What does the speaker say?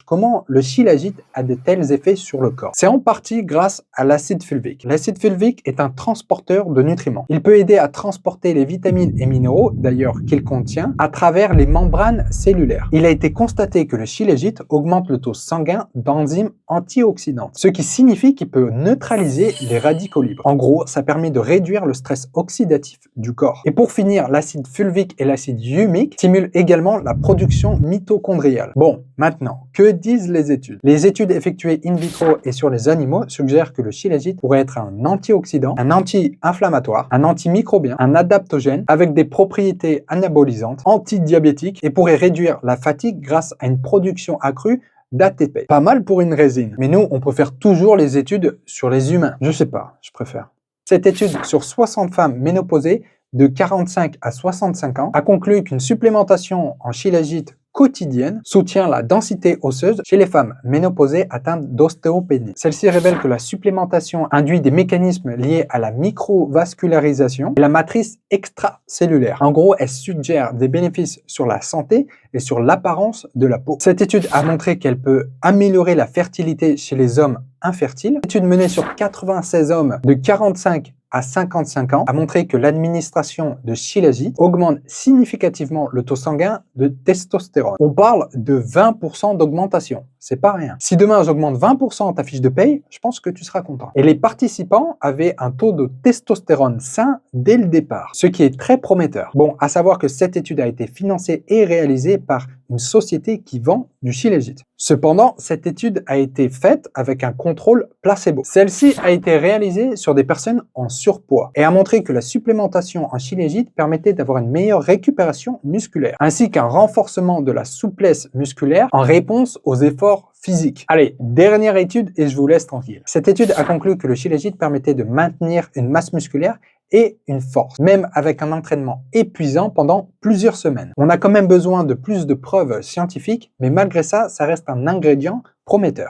comment le shilajit a de tels effets sur le corps. C'est en partie grâce à l'acide fulvique. L'acide fulvique est un transporteur de nutriments. Il peut aider à transporter les vitamines et minéraux, d'ailleurs qu'il contient, à travers les membranes cellulaires. Il a été constaté que le shilajit augmente le taux sanguin d'enzymes antioxydantes, ce qui signifie qu'il peut neutraliser les radicaux libres. En gros, ça permet de réduire le stress oxydatif du corps. Et pour finir, l'acide fulvique et l'acide humique stimulent également la production mitochondriale. Bon, maintenant, que disent les études? Les études effectuées in vitro et sur les animaux suggèrent que le shilajit pourrait être un antioxydant, un anti-inflammatoire, un antimicrobien, un adaptogène avec des propriétés anabolisantes, antidiabétiques et pourrait réduire la fatigue grâce à une production accrue d'ATP. Pas mal pour une résine. Mais nous, on préfère toujours les études sur les humains. Je sais pas, je préfère. Cette étude sur 60 femmes ménopausées de 45 à 65 ans a conclu qu'une supplémentation en shilajit quotidienne soutient la densité osseuse chez les femmes ménopausées atteintes d'ostéopénie. Celle-ci révèle que la supplémentation induit des mécanismes liés à la microvascularisation et la matrice extracellulaire. En gros, elle suggère des bénéfices sur la santé et sur l'apparence de la peau. Cette étude a montré qu'elle peut améliorer la fertilité chez les hommes infertiles. L'étude menée sur 96 hommes de 45 à 55 ans a montré que l'administration de shilajit augmente significativement le taux sanguin de testostérone. On parle de 20% d'augmentation. C'est pas rien. Si demain j'augmente 20% ta fiche de paye, je pense que tu seras content. Et les participants avaient un taux de testostérone sain dès le départ, ce qui est très prometteur. Bon, à savoir que cette étude a été financée et réalisée par une société qui vend du shilajit. Cependant, cette étude a été faite avec un contrôle placebo. Celle-ci a été réalisée sur des personnes en surpoids et a montré que la supplémentation en shilajit permettait d'avoir une meilleure récupération musculaire, ainsi qu'un renforcement de la souplesse musculaire en réponse aux efforts physiques. Allez, dernière étude et je vous laisse tranquille. Cette étude a conclu que le shilajit permettait de maintenir une masse musculaire et une force, même avec un entraînement épuisant pendant plusieurs semaines. On a quand même besoin de plus de preuves scientifiques, mais malgré ça, ça reste un ingrédient prometteur.